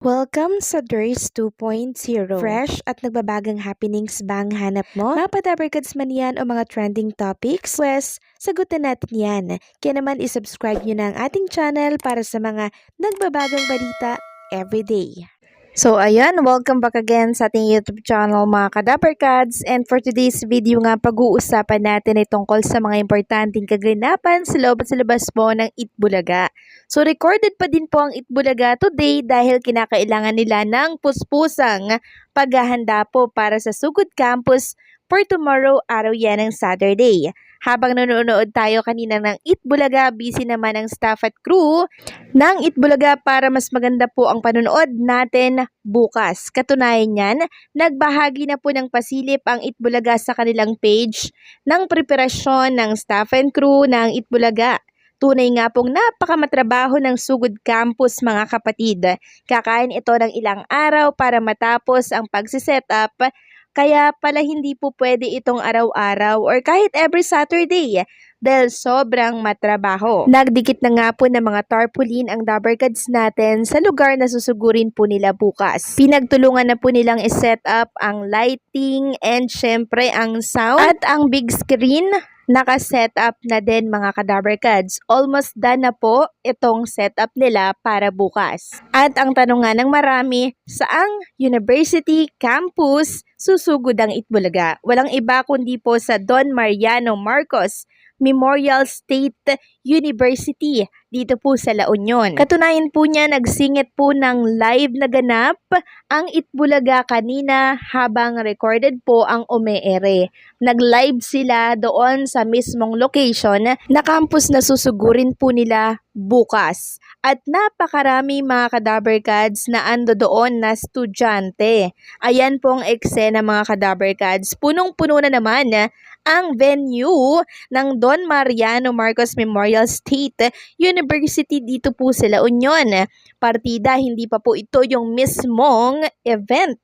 Welcome sa DRS 2.0. Fresh at nagbabagang happenings ba ang hanap mo? Mga padabarkads man yan o mga trending topics? Pwes, sagutin natin yan. Kaya naman isubscribe nyo na ang ating channel para sa mga nagbabagang balita everyday. So ayan, welcome back again sa ating YouTube channel mga kadabarkads, and for today's video nga pag-uusapan natin ay tungkol sa mga importanteng kaganapan sa loob at sa labas po ng Itbulaga. So recorded pa din po ang Itbulaga today dahil kinakailangan nila ng puspusang paghahanda po para sa Sugod Campus for tomorrow, araw yan ng Saturday. Habang nanonood tayo kanina ng Itbulaga, busy naman ang staff at crew ng Itbulaga para mas maganda po ang panonood natin bukas. Katunayan yan, nagbahagi na po ng pasilip ang Itbulaga sa kanilang page ng preparasyon ng staff and crew ng Itbulaga. Tunay nga pong napakamatrabaho ng Sugod Campus mga kapatid. Kakain ito ng ilang araw para matapos ang pagsisetup. Kaya pala hindi po pwede itong araw-araw or kahit every Saturday dahil sobrang matrabaho. Nagdikit na nga po ng mga tarpaulin ang dabarkads natin sa lugar na susugurin po nila bukas. Pinagtulungan na po nilang iset up ang lighting and syempre ang sound at ang big screen. Naka-set up na din mga kadabarkads. Almost done na po itong setup nila para bukas. At ang tanong nga ng marami, saang university campus susugod ang Itbulaga? Walang iba kundi po sa Don Mariano Marcos Memorial State University dito po sa La Union. Katunayan po niya, nagsingit po ng live na ganap ang Itbulaga kanina habang recorded po ang umeere. Nag-live sila doon sa mismong location na campus na susugurin po nila bukas. At napakarami mga kadabarkads na ando doon na estudyante. Ayan po ang eksena mga kadabarkads. Punong-puno na naman ang venue ng Don Mariano Marcos Memorial State University dito po sa La Union. Partida, hindi pa po ito yung mismong event.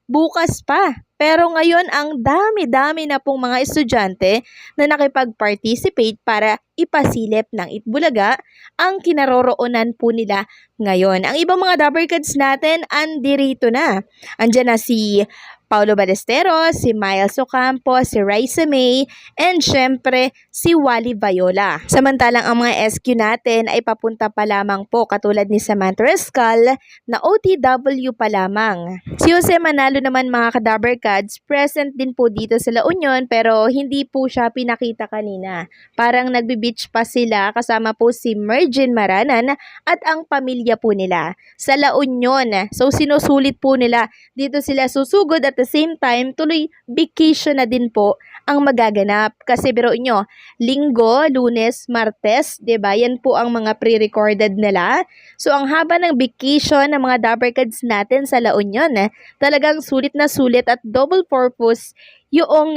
Bukas pa. Pero ngayon ang dami-dami na pong mga estudyante na nakipag-participate para ipasilip ng Itbulaga ang kinaroroonan po nila ngayon. Ang ibang mga dabarkads natin andirito na. Andiyan na si Paulo Ballesteros, si Miles Ocampo, si Raisa May, and syempre si Wally Viola. Samantalang ang mga SQ natin ay papunta pa lamang po katulad ni Samantha Rescal na OTW pa lamang. Si Jose Manalo naman mga kadabarkads, present din po dito sa La Union pero hindi po siya pinakita kanina. Parang nagbe-beach pa sila kasama po si Mergin Maranan at ang pamilya po nila sa La Union. So sinusulit po nila dito sila susugod at the same time tuloy vacation na din po ang magaganap. Kasi biro nyo, Linggo, Lunes, Martes, 'di ba? Yan po ang mga pre-recorded nila. So ang haba ng vacation ng mga dabarkads natin sa La Union, talagang sulit na sulit at double purpose yung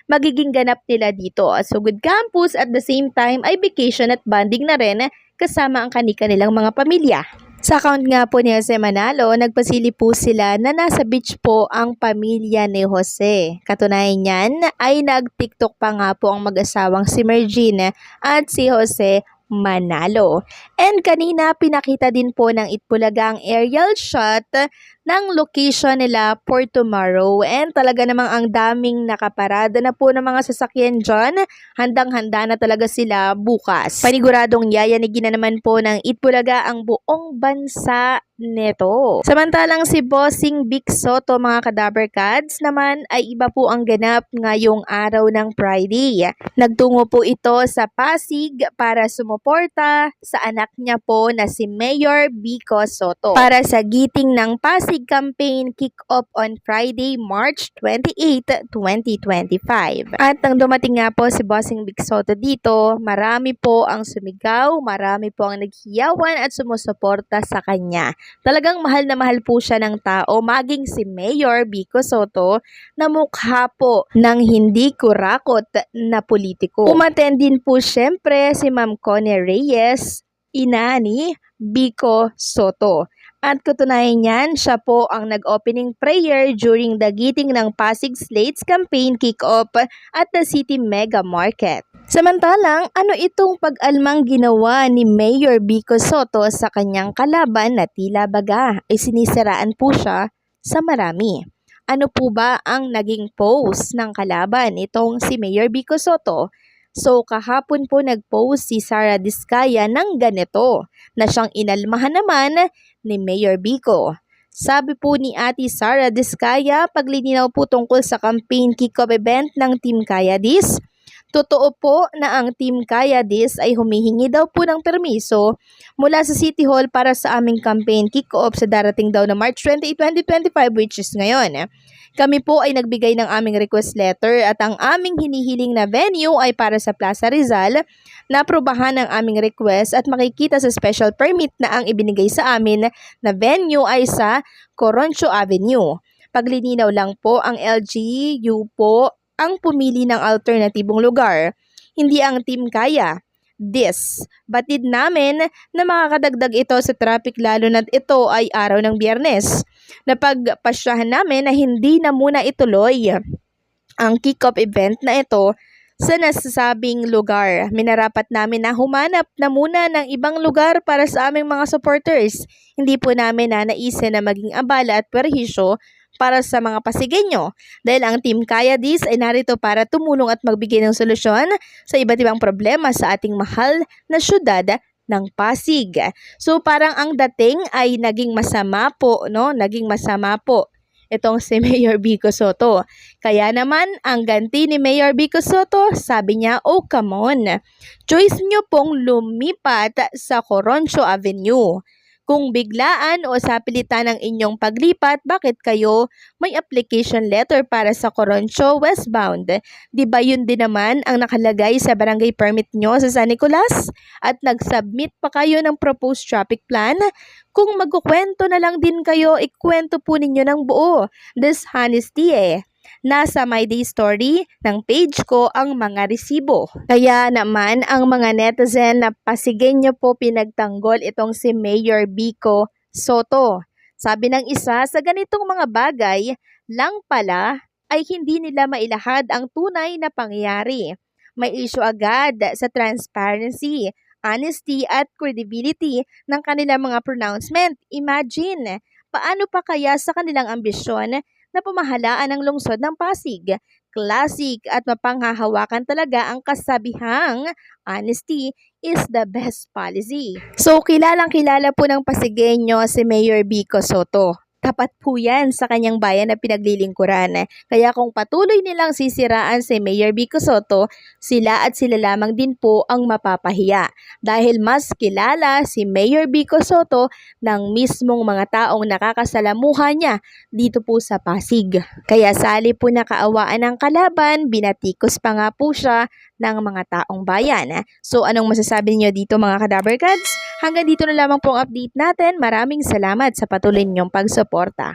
magiging ganap nila dito. So good campus at the same time ay vacation at bonding na rin kasama ang kanilang mga pamilya. Sa account nga po ni Jose Manalo, nagpasili po sila na nasa beach po ang pamilya ni Jose. Katunayan niyan ay nag-TikTok pa nga po ang mag-asawang si Mergin at si Jose Manalo. And kanina pinakita din po ng Itbulaga ang aerial shot ng location nila for tomorrow. And talaga namang ang daming nakaparada na po ng mga sasakyan dyan. Handang-handa na talaga sila bukas. Paniguradong yayanigin na naman po ng Itbulaga ang buong bansa neto. Samantalang si Bossing Vic Soto mga kadabarkads naman ay iba po ang ganap ngayong araw ng Friday. Nagtungo po ito sa Pasig para sumuporta sa anak niya po na si Mayor Vico Soto para sa giting ng Pasig campaign kick-off on Friday, March 28, 2025. At nang dumating nga po si Bossing Vic Soto dito, marami po ang sumigaw, marami po ang naghiyawan at sumusuporta sa kanya. Talagang mahal na mahal po siya ng tao, maging si Mayor Vico Soto na mukha po ng hindi kurakot na politiko. Umattend din po syempre si Ma'am Connie Reyes, ina ni Vico Soto. At katunayan niyan, siya po ang nag-opening prayer during the giting ng Pasig Slates campaign kick-off at the City Mega Market. Samantalang, ano itong pag-almang ginawa ni Mayor Vico Soto sa kanyang kalaban na tila baga ay sinisiraan po siya sa marami. Ano po ba ang naging post ng kalaban itong si Mayor Vico Soto? So kahapon po nag-post si Sara Diskaya ng ganito na siyang inalmahan naman ni Mayor Vico. Sabi po ni Ate Sara Diskaya, paglilinaw po tungkol sa campaign kick-off event ng Team Kayadis. Totoo po na ang Team Kayadis ay humihingi daw po ng permiso mula sa City Hall para sa aming campaign kick-off sa darating daw na March 28, 2025 which is ngayon. Kami po ay nagbigay ng aming request letter at ang aming hinihiling na venue ay para sa Plaza Rizal. Naprobahan ang aming request at makikita sa special permit na ang ibinigay sa amin na venue ay sa Coroncio Avenue. Paglilinaw lang po, ang LGU po ang pumili ng alternatibong lugar, hindi ang Team Kaya. Batid namin na makakadagdag ito sa traffic lalo na't ito ay araw ng Biyernes. Napagpasyahan namin na hindi na muna ituloy ang kick-off event na ito sa nasasabing lugar. Minarapat namin na humanap na muna ng ibang lugar para sa aming mga supporters. Hindi po namin nanaisin na maging abala at perhisyo para sa mga Pasigueño dahil ang Team Kayadis ay narito para tumulong at magbigay ng solusyon sa iba't ibang problema sa ating mahal na syudad ng Pasig. So parang ang dating ay naging masama po, no? Naging masama po itong si Mayor Vico Soto. Kaya naman, ang ganti ni Mayor Vico Soto, sabi niya, oh come on, choice niyo pong lumipat sa Coroncio Avenue. Kung biglaan o sa pilitan ng inyong paglipat, bakit kayo may application letter para sa Coroncio westbound? Di ba yun din naman ang nakalagay sa barangay permit nyo sa San Nicolas? At nag-submit pa kayo ng proposed traffic plan? Kung magkukwento na lang din kayo, ikwento po ninyo ng buo. Dishonesty eh. Nasa My Day Story ng page ko ang mga resibo. Kaya naman ang mga netizen na Pasigueño po pinagtanggol itong si Mayor Vico Soto. Sabi ng isa, sa ganitong mga bagay lang pala ay hindi nila mailahad ang tunay na pangyayari. May issue agad sa transparency, honesty at credibility ng kanilang mga pronouncement. Imagine, paano pa kaya sa kanilang ambisyon na pamahalaan ng lungsod ng Pasig? Classic at mapanghahawakan talaga ang kasabihang honesty is the best policy. So kilalang-kilala po ng Pasigueño si Mayor Vico Soto. Tapat po yan sa kanyang bayan na pinaglilingkuran. Kaya kung patuloy nilang sisiraan si Mayor Vico Soto, sila at sila lamang din po ang mapapahiya. Dahil mas kilala si Mayor Vico Soto ng mismong mga taong nakakasalamuha niya dito po sa Pasig. Kaya sali po na kaawaan ng kalaban, binatikos pa nga po siya ng mga taong bayan. So anong masasabi niyo dito mga Kadaberkads? Hanggang dito na lamang po ang update natin. Maraming salamat sa patuloy niyong pagsuporta.